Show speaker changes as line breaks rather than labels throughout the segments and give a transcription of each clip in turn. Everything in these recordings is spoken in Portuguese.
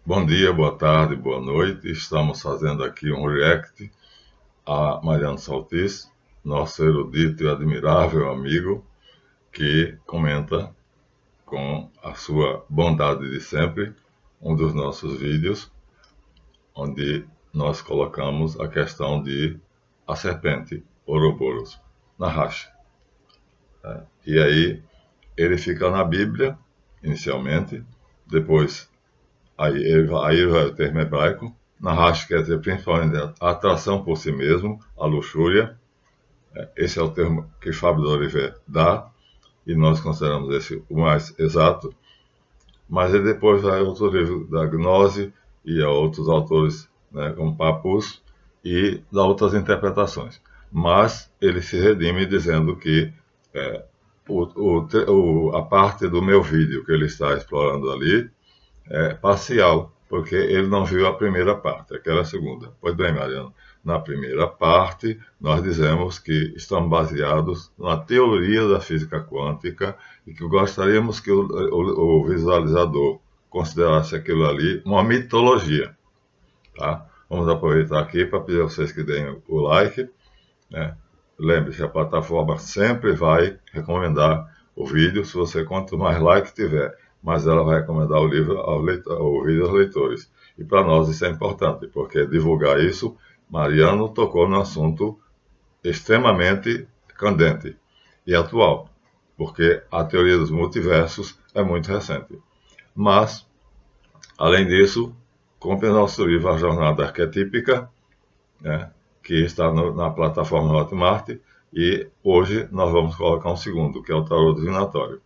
Bom dia, boa tarde, boa noite. Estamos fazendo aqui um react a Mariano Saltis, nosso erudito e admirável amigo, que comenta com a sua bondade de sempre um dos nossos vídeos, onde nós colocamos a questão de a serpente, Ouroboros, na racha. E aí ele fica na Bíblia, inicialmente, depois aí vai o termo hebraico. Nahash quer dizer principalmente a atração por si mesmo, a luxúria. Esse é o termo que Fábio de Oliveira dá, e nós consideramos esse o mais exato. Mas ele depois vai a outros livros da Gnose e a outros autores, né, como Papus, e dá outras interpretações. Mas ele se redime dizendo que a parte do meu vídeo que ele está explorando ali é parcial, porque ele não viu a primeira parte, aquela segunda. Pois bem, Mariano, na primeira parte, nós dizemos que estamos baseados na teoria da física quântica e que gostaríamos que o visualizador considerasse aquilo ali uma mitologia. Tá? Vamos aproveitar aqui para pedir a vocês que deem o like, né? Lembre-se, a plataforma sempre vai recomendar o vídeo. Se você quanto mais like tiver, mais ela vai recomendar o livro ao vídeo aos leitores. E para nós isso é importante, porque divulgar isso, Mariano tocou no assunto extremamente candente e atual, porque a teoria dos multiversos é muito recente. Mas, além disso, compre nosso livro A Jornada Arquetípica, né, que está na plataforma Hotmart, e hoje nós vamos colocar um segundo, que é o tarô divinatório.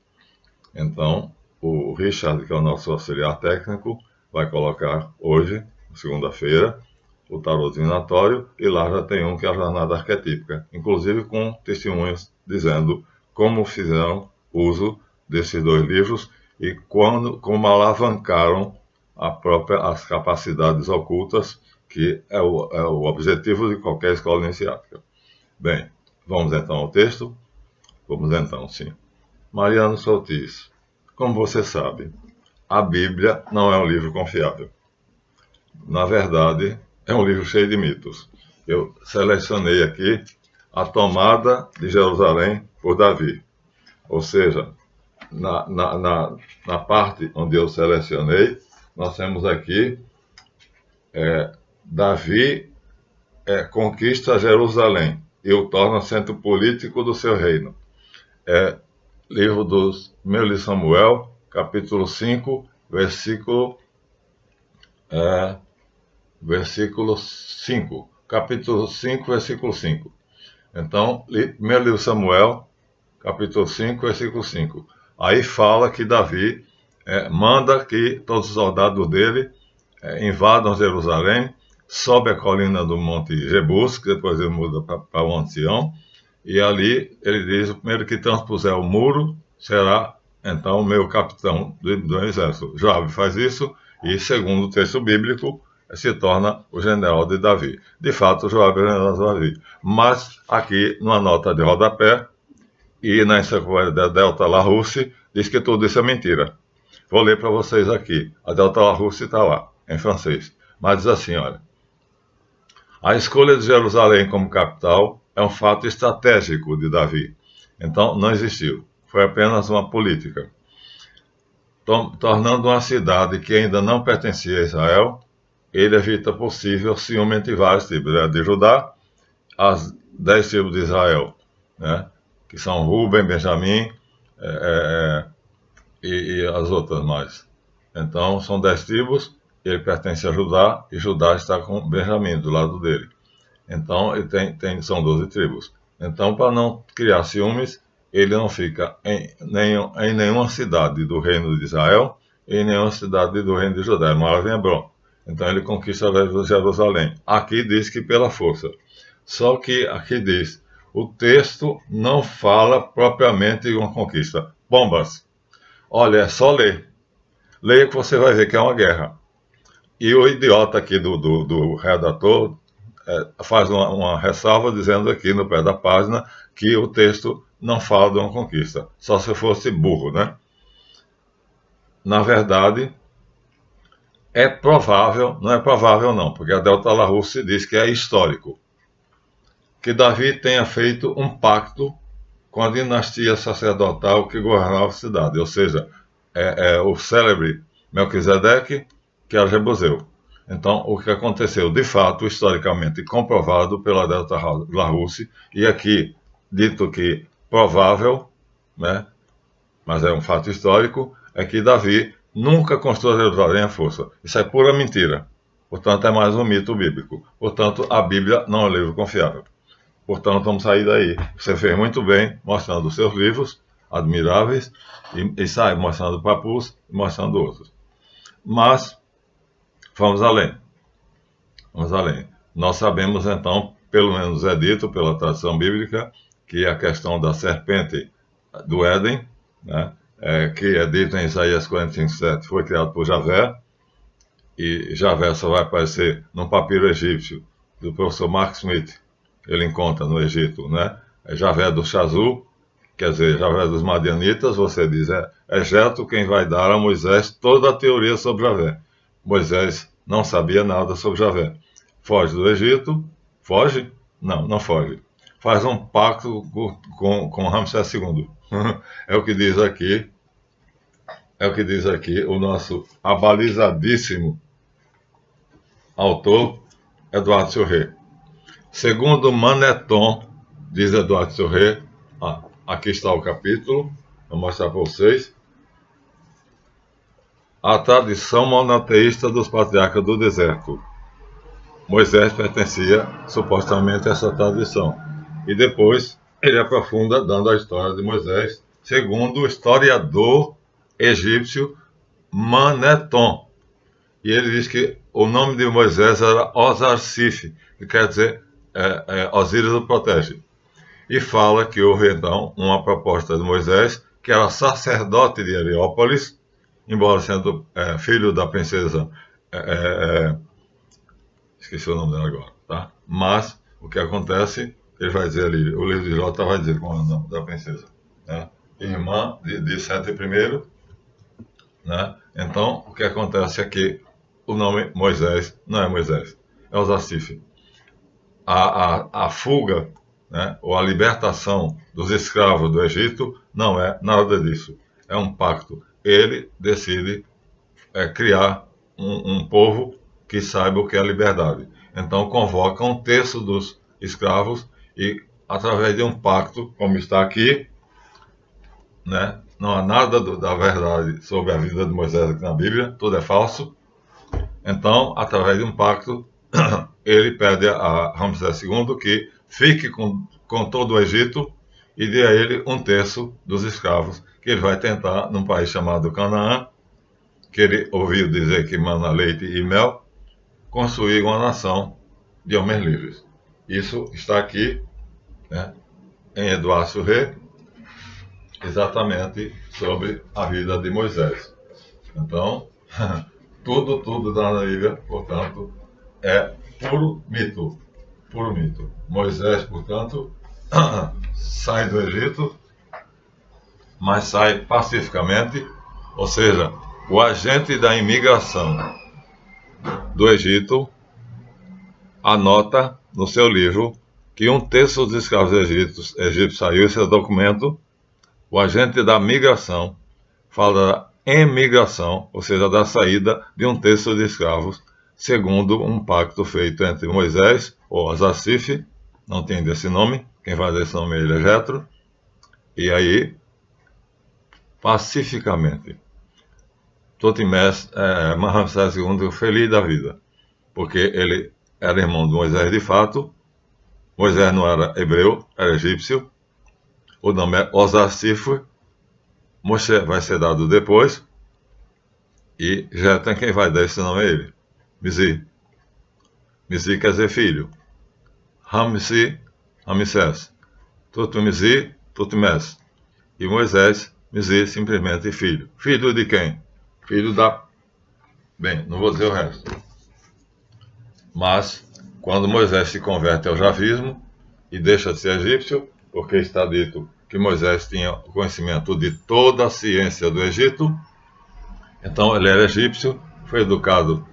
Então, o Richard, que é o nosso auxiliar técnico, vai colocar hoje, segunda-feira, o tarô divinatório, e lá já tem um que é a jornada arquetípica, inclusive com testemunhos dizendo como fizeram uso desses dois livros e como alavancaram as capacidades ocultas, que é o objetivo de qualquer escola iniciática. Bem, vamos então ao texto? Vamos então, sim. Mariano Saltis, como você sabe, a Bíblia não é um livro confiável. Na verdade, é um livro cheio de mitos. Eu selecionei aqui a tomada de Jerusalém por Davi. Ou seja, na parte onde eu selecionei, nós temos aqui Davi conquista Jerusalém e o torna centro político do seu reino. Livro dos Meu Samuel, capítulo 5, versículo 5. Capítulo 5, versículo 5. Então, meu livro Samuel, capítulo 5, versículo 5. Aí fala que Davi manda que todos os soldados dele invadam Jerusalém, sobe a colina do Monte Jebus, que depois ele muda para o Monte Sião, e ali ele diz: o primeiro que transpuser o muro será, então, o meu capitão do exército. Joabe faz isso, e segundo o texto bíblico, se torna o general de Davi. De fato, Joabe é o general de Davi. Mas aqui, numa nota de rodapé, e na enciclopédia Delta Larousse, diz que tudo isso é mentira. Vou ler para vocês aqui. A Delta Larousse está lá, em francês. Mas diz assim, olha: a escolha de Jerusalém como capital é um fato estratégico de Davi. Então, não existiu. Foi apenas uma política. Tornando uma cidade que ainda não pertencia a Israel, ele evita possível ciúme entre vários tribos. De Judá, as 10 tribos de Israel, né, que são Ruben, Benjamim e as outras mais. Então, são 10 tribos, ele pertence a Judá, e Judá está com Benjamim do lado dele. Então, ele são 12 tribos. Então, para não criar ciúmes, ele não fica em nenhuma cidade do reino de Israel e em nenhuma cidade do reino de Judá. Ele mora em Hebron. Então, ele conquista Jerusalém. Aqui diz que pela força. Só que aqui diz: o texto não fala propriamente de uma conquista. Bombas. Olha, é só ler. Leia que você vai ver que é uma guerra. E o idiota aqui do redator faz uma ressalva dizendo aqui no pé da página que o texto não fala de uma conquista. Só se fosse burro, né? Na verdade, é provável, não é provável não, porque a Delta Larousse diz que é histórico, que Davi tenha feito um pacto com a dinastia sacerdotal que governava a cidade, ou seja, o célebre Melquisedeque, que era Jebuseu. Então, o que aconteceu, de fato, historicamente comprovado pela Delta Larousse, e aqui dito que provável, né, mas é um fato histórico, é que Davi nunca construiu Jerusalém à força. Isso é pura mentira. Portanto, é mais um mito bíblico. Portanto, a Bíblia não é um livro confiável. Portanto, vamos sair daí. Você fez muito bem mostrando os seus livros admiráveis e sai mostrando papus e mostrando outros. Mas, vamos além. Vamos além. Nós sabemos, então, pelo menos é dito pela tradição bíblica, que a questão da serpente do Éden, né, que é dito em Isaías 45:7, foi criado por Javé, e Javé só vai aparecer num papiro egípcio do professor Mark Smith. Ele encontra no Egito, né? Javé do Chazu, quer dizer, Javé dos Madianitas, você diz, é Jetro quem vai dar a Moisés toda a teoria sobre Javé. Moisés não sabia nada sobre Javé. Foge do Egito, foge? Não, não foge. Faz um pacto com Ramsés II. É o que diz aqui o nosso abalizadíssimo autor, Eduardo Surré. Segundo Maneton, diz Eduardo Surré, aqui está o capítulo, vou mostrar para vocês, a tradição monoteísta dos patriarcas do deserto. Moisés pertencia supostamente a essa tradição. E depois ele aprofunda dando a história de Moisés, segundo o historiador egípcio Maneton. E ele diz que o nome de Moisés era Osar-Sif, que quer dizer Osíris o protege. E fala que houve então uma proposta de Moisés, que era sacerdote de Heliópolis, embora sendo filho da princesa, esqueci o nome dela agora, tá? Mas o que acontece, ele vai dizer ali, o livro de Jota vai dizer qual é o nome da princesa, né? Irmã de Sete I, né? Então o que acontece é que o nome Moisés não é Moisés, é Osar-Sif. A fuga, né, ou a libertação dos escravos do Egito não é nada disso. É um pacto. Ele decide criar um povo que saiba o que é liberdade. Então convoca um terço dos escravos e, através de um pacto, como está aqui, né, não há nada da verdade sobre a vida de Moisés aqui na Bíblia, tudo é falso. Então, através de um pacto, ele pede a Ramsés II que fique com todo o Egito e dê a ele um terço dos escravos, que ele vai tentar, num país chamado Canaã, que ele ouviu dizer que mana leite e mel, construir uma nação de homens livres. Isso está aqui, né, em Eduardo Surré, exatamente sobre a vida de Moisés. Então, tudo está na Bíblia, portanto, é puro mito. Puro mito. Moisés, portanto, sai do Egito, mas sai pacificamente, ou seja, o agente da imigração do Egito anota no seu livro que um terço dos escravos egípcios saiu, esse é o documento. O agente da migração fala da emigração, ou seja, da saída de um terço de escravos, segundo um pacto feito entre Moisés, ou Osar-Sif, não tem desse nome, quem faz esse nome ele é Jetro, e aí, pacificamente, Ramsés II feliz da vida, porque ele era irmão de Moisés de fato. Moisés não era hebreu, era egípcio. O nome é Osar-Sif. Moshe vai ser dado depois. E Jetro, quem vai dar esse nome é ele, Mizi. Mizi quer dizer filho. Ramsés. Tutmizi, Tutmés. E Moisés, Mizi, simplesmente filho. Filho de quem? Filho da... Bem, não vou dizer o resto. Mas, quando Moisés se converte ao javismo e deixa de ser egípcio, porque está dito que Moisés tinha conhecimento de toda a ciência do Egito, então ele era egípcio foi educado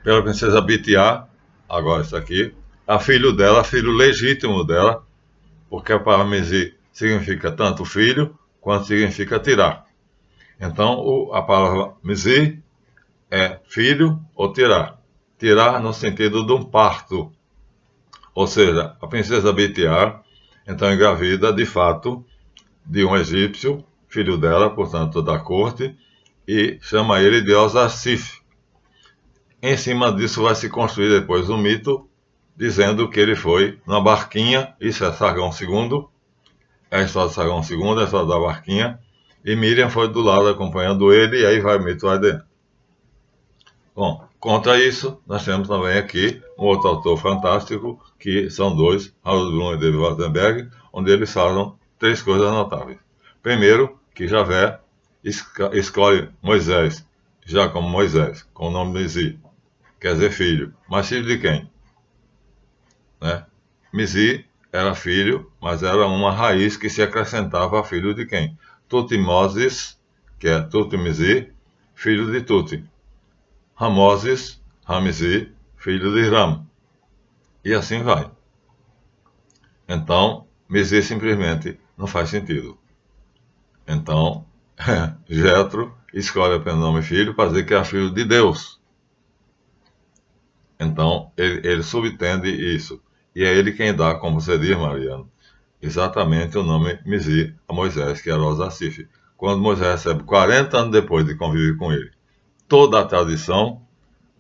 pela princesa Bitiá, agora isso aqui, a filho dela, filho legítimo dela, porque a palavra Mizi significa tanto filho quanto significa tirar. Então, a palavra Mizi é filho ou tirar. Tirar no sentido de um parto. Ou seja, a princesa Bitiá, então engravida de fato de um egípcio, filho dela, portanto da corte, e chama ele de Osasif. Em cima disso vai se construir depois um mito, dizendo que ele foi numa barquinha, isso é Sargão II, é a história de Sargão II, é a história da barquinha, e Miriam foi do lado acompanhando ele, e aí vai o mito lá dentro. Bom, contra isso, nós temos também aqui um outro autor fantástico, que são dois, Harold Bloom e David Wattenberg, onde eles falam 3 coisas notáveis. Primeiro, que Javé escolhe Moisés, já como Moisés, com o nome de Mizi, quer dizer filho. Mas filho de quem? Né? Mizi era filho, mas era uma raiz que se acrescentava a filho de quem? Tutmoses, que é Tutmizi, filho de Tuti. Ramoses, Ramizi, filho de Ram. E assim vai. Então, Mizi simplesmente não faz sentido. Então, Jetro escolhe apenas o nome filho para dizer que é filho de Deus. Então, ele subtende isso. E é ele quem dá, como você diz, Mariano, exatamente o nome Mizi a Moisés, que era Osasif. Quando Moisés recebe 40 anos depois de conviver com ele, toda a tradição,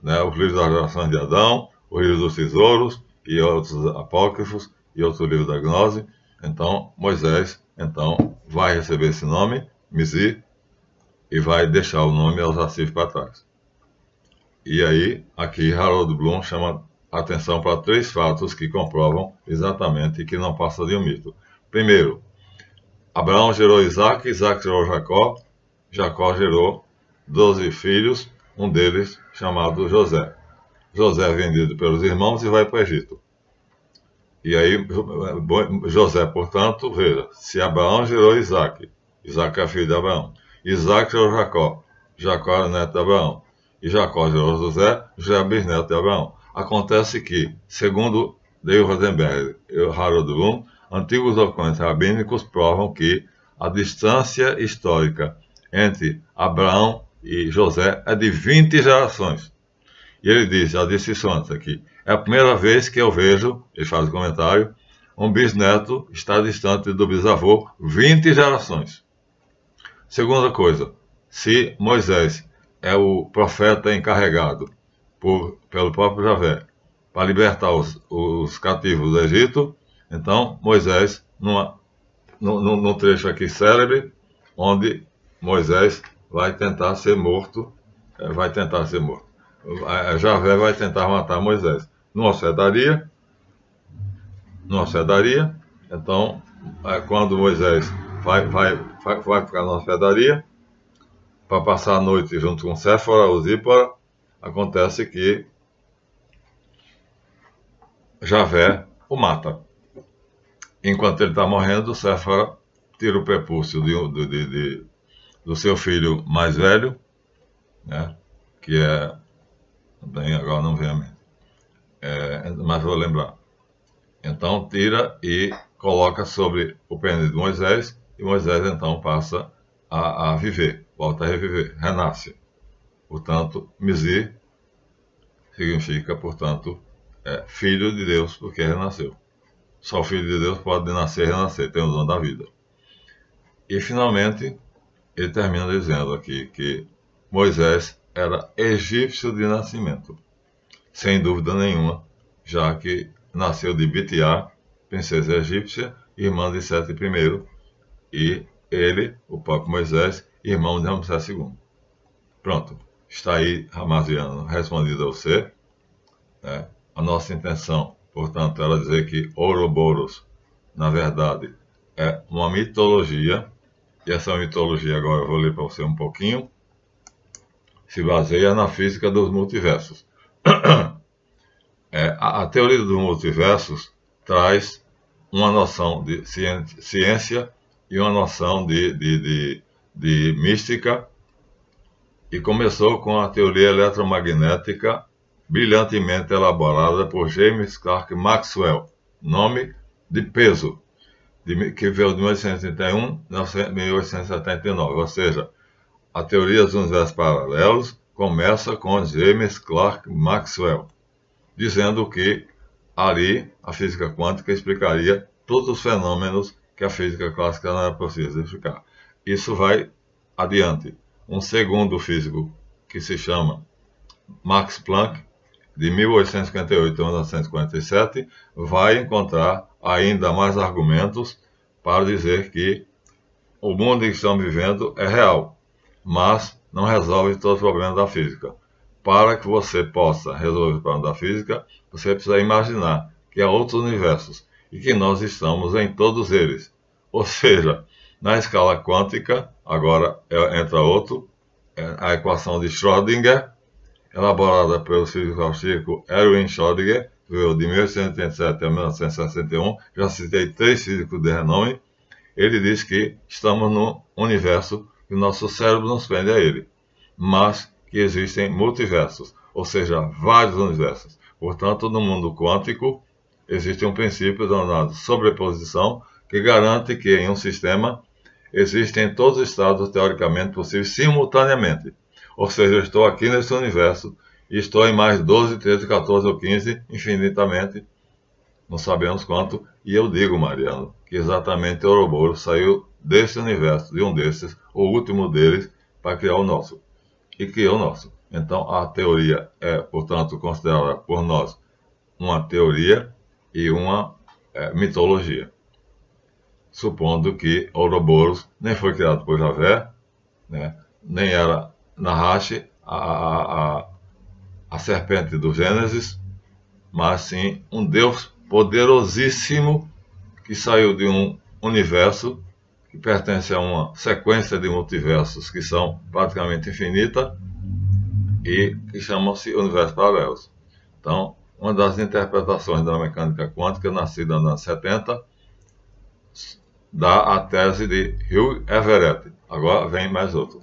né, os livros das gerações de Adão, os livros dos tesouros e outros apócrifos e outros livros da gnose, então Moisés vai receber esse nome, Mizi, e vai deixar o nome Osasif para trás. E aí, aqui Harold Bloom chama atenção para 3 fatos que comprovam exatamente que não passa de um mito. Primeiro, Abraão gerou Isaac, Isaac gerou Jacó, Jacó gerou 12 filhos, um deles chamado José. José é vendido pelos irmãos e vai para o Egito. E aí, José, portanto, veja, se Abraão gerou Isaac, Isaac é filho de Abraão, Isaac gerou Jacó, Jacó era neto de Abraão, e Jacó gerou José, José é bisneto de Abraão. Acontece que, segundo David Rosenberg e Harold Bloom, antigos documentos rabínicos provam que a distância histórica entre Abraão e José é de 20 gerações. E ele diz, já disse isso antes aqui, é a primeira vez que eu vejo, ele faz o comentário, um bisneto está distante do bisavô 20 gerações. Segunda coisa, se Moisés é o profeta encarregado pelo próprio Javé para libertar os cativos do Egito, então Moisés, num trecho aqui célebre, onde Moisés vai tentar ser morto, Javé vai tentar matar Moisés numa hospedaria, então quando Moisés vai ficar na hospedaria para passar a noite junto com Séfora ou Zípora, acontece que Javé o mata. Enquanto ele está morrendo, Séfora tira o prepúcio do seu filho mais velho, né, que é... Bem, agora não vem a mente, mas vou lembrar. Então tira e coloca sobre o pênis de Moisés, e Moisés então passa a viver, volta a reviver, renasce. Portanto, Mizi significa, portanto, filho de Deus, porque renasceu. Só o filho de Deus pode nascer e renascer, tem o dom da vida. E finalmente, ele termina dizendo aqui que Moisés era egípcio de nascimento, sem dúvida nenhuma, já que nasceu de Bitiá, princesa egípcia, irmã de Sete I, e ele, o próprio Moisés, irmão de Ramsés II. Pronto, está aí, Ramaziano, respondido a você. A nossa intenção, portanto, era dizer que Ouroboros, na verdade, é uma mitologia, e essa mitologia, agora eu vou ler para você um pouquinho, se baseia na física dos multiversos. A teoria dos multiversos traz uma noção de ciência e uma noção de mística E começou com a teoria eletromagnética brilhantemente elaborada por James Clerk Maxwell, nome de peso, que veio de 1831 a 1879, ou seja, a teoria dos universos paralelos começa com James Clerk Maxwell, dizendo que ali a física quântica explicaria todos os fenômenos que a física clássica não era possível explicar. Isso vai adiante. Um segundo físico, que se chama Max Planck, de 1858 a 1947, vai encontrar ainda mais argumentos para dizer que o mundo em que estamos vivendo é real, mas não resolve todos os problemas da física. Para que você possa resolver os problemas da física, você precisa imaginar que há outros universos e que nós estamos em todos eles. Ou seja, na escala quântica, agora entra a equação de Schrödinger, elaborada pelo físico austríaco Erwin Schrödinger, que veio de 1887 a 1961, já citei 3 físicos de renome. Ele diz que estamos num universo que o nosso cérebro nos prende a ele, mas que existem multiversos, ou seja, vários universos. Portanto, no mundo quântico, existe um princípio denominado sobreposição, que garante que em um sistema existem todos os estados teoricamente possíveis simultaneamente. Ou seja, eu estou aqui nesse universo e estou em mais 12, 13, 14 ou 15, infinitamente, não sabemos quanto, e eu digo, Mariano, que exatamente o Ouroboros saiu desse universo, de um desses, o último deles, para criar o nosso. E criou o nosso. Então, a teoria é, portanto, considerada por nós uma teoria e uma mitologia. Supondo que Ouroboros nem foi criado por Javé, né, nem era Nahash, a serpente do Gênesis, mas sim um Deus poderosíssimo que saiu de um universo que pertence a uma sequência de multiversos que são praticamente infinita e que chamam-se universos paralelos. Então, uma das interpretações da mecânica quântica, nascida nos anos 70, dá a tese de Hugh Everett. Agora vem mais outro.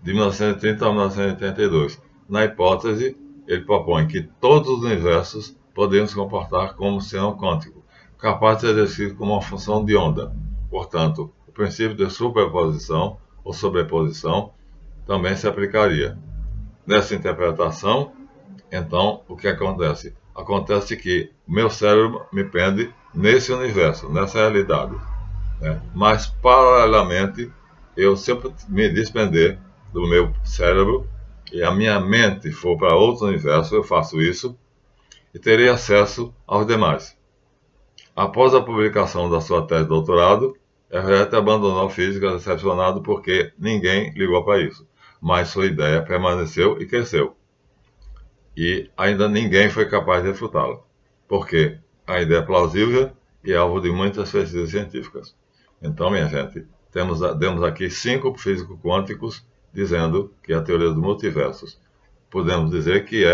De 1930 a 1982. Na hipótese, ele propõe que todos os universos podem se comportar como sinal quântico, capaz de ser descrito como uma função de onda. Portanto, o princípio de superposição ou sobreposição também se aplicaria. Nessa interpretação, então, o que acontece? Acontece que o meu cérebro me prende nesse universo, nessa realidade, né? Mas, paralelamente, eu sempre me desprender do meu cérebro e a minha mente for para outro universo, eu faço isso e terei acesso aos demais. Após a publicação da sua tese de doutorado, Everett abandonou a física decepcionado porque ninguém ligou para isso, mas sua ideia permaneceu e cresceu. E ainda ninguém foi capaz de refutá-la, porque a ideia é plausível e é alvo de muitas pesquisas científicas. Então, minha gente, temos aqui 5 físicos quânticos dizendo que é a teoria dos multiversos. Podemos dizer que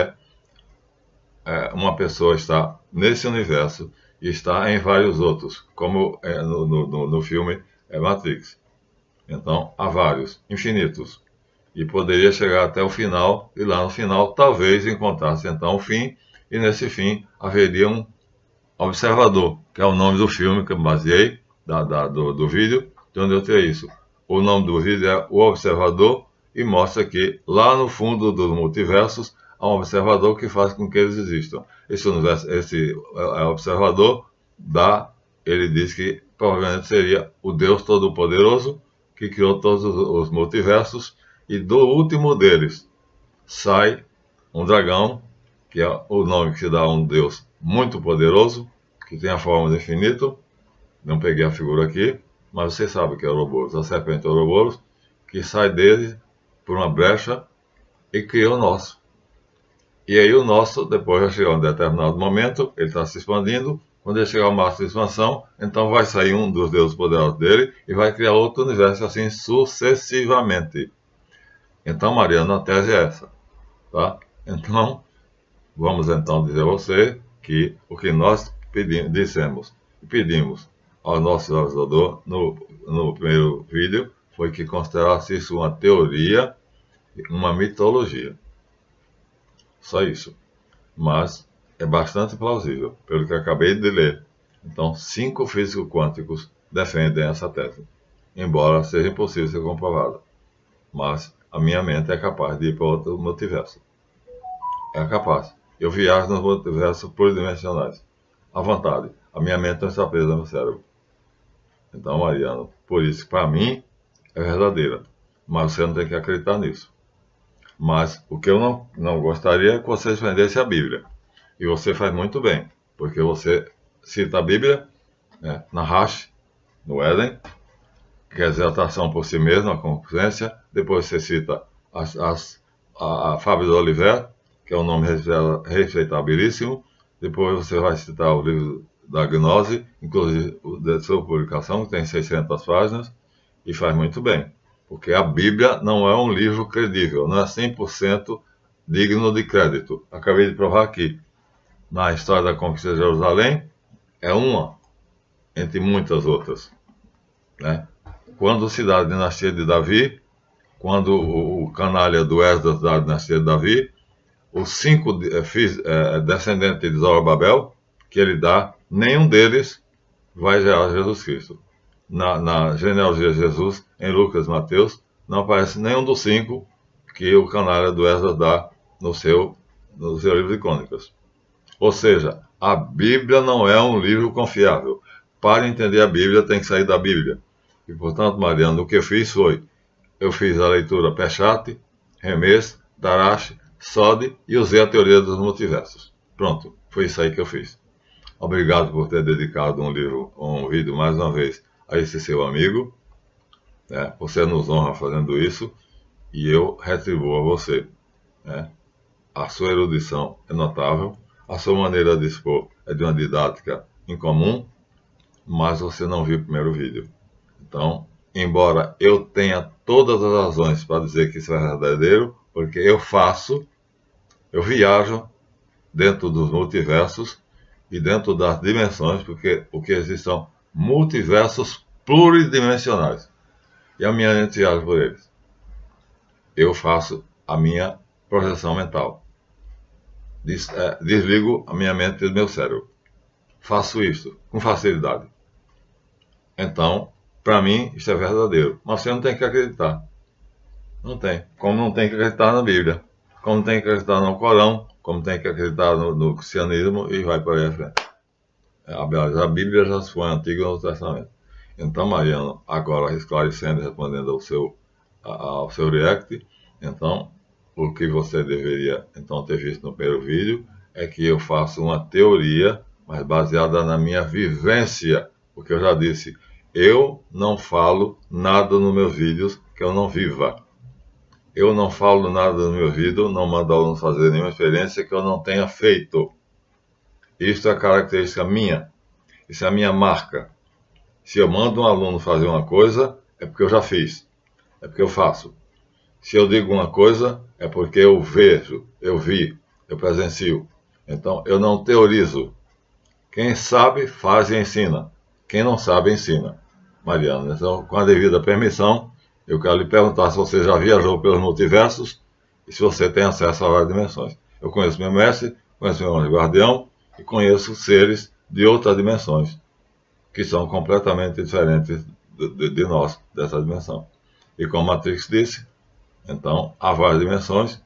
uma pessoa está nesse universo e está em vários outros, como no filme Matrix. Então, há vários, infinitos. E poderia chegar até o final, e lá no final talvez encontrasse então o fim, e nesse fim haveria um observador, que é o nome do filme que eu baseei, do vídeo, de onde eu tirei isso. O nome do vídeo é O Observador, e mostra que lá no fundo dos multiversos há um observador que faz com que eles existam. Esse observador ele diz que provavelmente seria o Deus Todo-Poderoso, que criou todos os multiversos, e do último deles sai um dragão, que é o nome que se dá a um Deus muito poderoso, que tem a forma de infinito. Não peguei a figura aqui, mas você sabe que é o Ouroboros, a serpente Ouroboros, que sai dele por uma brecha e cria o nosso. E aí o nosso, depois vai chegar a um determinado momento, ele está se expandindo. Quando ele chegar ao máximo de expansão, então vai sair um dos deuses poderosos dele e vai criar outro universo assim sucessivamente. Então, Mariana, a tese é essa, tá? Então, vamos então dizer a você que o que nós pedimos ao nosso ajudador no primeiro vídeo foi que considerasse isso uma teoria uma mitologia. Só isso. Mas é bastante plausível, pelo que acabei de ler. Então, 5 físicos quânticos defendem essa tese, embora seja impossível ser comprovada. Mas a minha mente é capaz de ir para outro multiverso. É capaz. Eu viajo nos multiversos pluridimensionais. À vontade. A minha mente não está presa no meu cérebro. Então, Mariano, por isso, para mim, é verdadeira. Mas você não tem que acreditar nisso. Mas o que eu não gostaria é que você defendesse a Bíblia. E você faz muito bem, porque você cita a Bíblia, né, na Rash, no Éden, que é a exaltação por si mesmo, a consciência. Depois você cita a Fábio de Oliveira, que é um nome respeitabilíssimo. Depois você vai citar o livro da Gnose, inclusive da sua publicação, que tem 600 páginas, e faz muito bem. Porque a Bíblia não é um livro credível, não é 100% digno de crédito. Acabei de provar aqui. Na história da conquista de Jerusalém, é uma entre muitas outras, né? Quando se dá a dinastia de Davi, quando o canalha do Esdras da dinastia de Davi, os 5 descendentes de Zorobabel, que ele dá, nenhum deles vai gerar Jesus Cristo. Na genealogia de Jesus, em Lucas e Mateus, não aparece nenhum dos 5 que o canalha do Esdras dá no seu livro de crônicas. Ou seja, a Bíblia não é um livro confiável. Para entender a Bíblia, tem que sair da Bíblia. E, portanto, Mariano, o que eu fiz foi, eu fiz a leitura Peshat, Hermes, Darash, Sode e usei a teoria dos multiversos. Pronto, foi isso aí que eu fiz. Obrigado por ter dedicado um vídeo, mais uma vez, a esse seu amigo. Né? Você nos honra fazendo isso e eu retribuo a você. Né? A sua erudição é notável, a sua maneira de expor é de uma didática incomum, mas você não viu o primeiro vídeo. Então, embora eu tenha todas as razões para dizer que isso é verdadeiro, porque eu viajo dentro dos multiversos e dentro das dimensões, porque o que existem são multiversos pluridimensionais. E a minha mente viaja por eles. Eu faço a minha projeção mental. Desligo a minha mente do meu cérebro. Faço isso com facilidade. Então, para mim, isso é verdadeiro. Mas você não tem que acreditar. Não tem. Como não tem que acreditar na Bíblia. Como tem que acreditar no Corão. Como tem que acreditar no cristianismo. E vai por aí à frente. A Bíblia já foi antiga no Novo Testamento. Então, Mariano, agora esclarecendo e respondendo ao seu react, então, o que você deveria então ter visto no primeiro vídeo é que eu faço uma teoria, mas baseada na minha vivência. Porque eu já disse, eu não falo nada nos meus vídeos que eu não viva. Eu não falo nada no meu vídeo, não mando alunos fazer nenhuma experiência que eu não tenha feito. Isso é característica minha. Isso é a minha marca. Se eu mando um aluno fazer uma coisa, é porque eu já fiz. É porque eu faço. Se eu digo uma coisa, é porque eu vejo, eu vi, eu presencio. Então, eu não teorizo. Quem sabe, faz e ensina. Quem não sabe, ensina. Mariana, então, com a devida permissão, eu quero lhe perguntar se você já viajou pelos multiversos e se você tem acesso a várias dimensões. Eu conheço meu mestre, conheço meu anjo guardião e conheço seres de outras dimensões, que são completamente diferentes de nós, dessa dimensão. E como Matrix disse, então, há várias dimensões,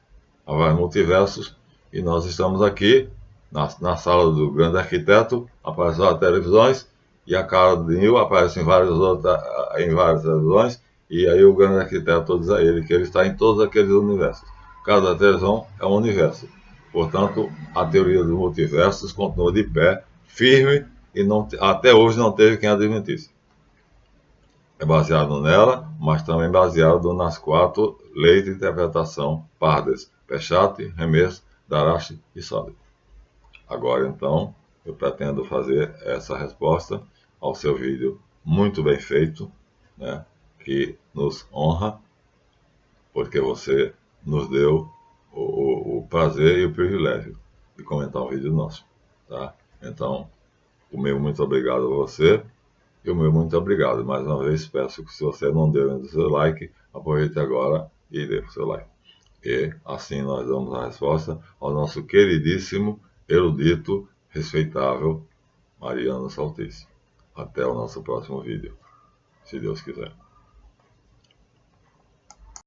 há vários multiversos, e nós estamos aqui, na sala do grande arquiteto, aparecem as televisões, e a cara de Neil aparece em várias televisões, e aí o grande arquiteto diz a ele que ele está em todos aqueles universos. Cada televisão é um universo. Portanto, a teoria dos multiversos continua de pé, firme, e até hoje não teve quem a desmentisse. É baseado nela, mas também baseado nas 4 leis de interpretação Pardes, Peshat, Hermes, Darash e Sode. Agora, então, eu pretendo fazer essa resposta ao seu vídeo muito bem feito, né, que nos honra, porque você nos deu o prazer e o privilégio de comentar um vídeo nosso. Tá? Então, o meu muito obrigado a você. E o meu muito obrigado. Mais uma vez, peço que se você não deu ainda o seu like, aproveite agora e dê o seu like. E assim nós damos a resposta ao nosso queridíssimo, erudito, respeitável Mariano Saltice. Até o nosso próximo vídeo, se Deus quiser.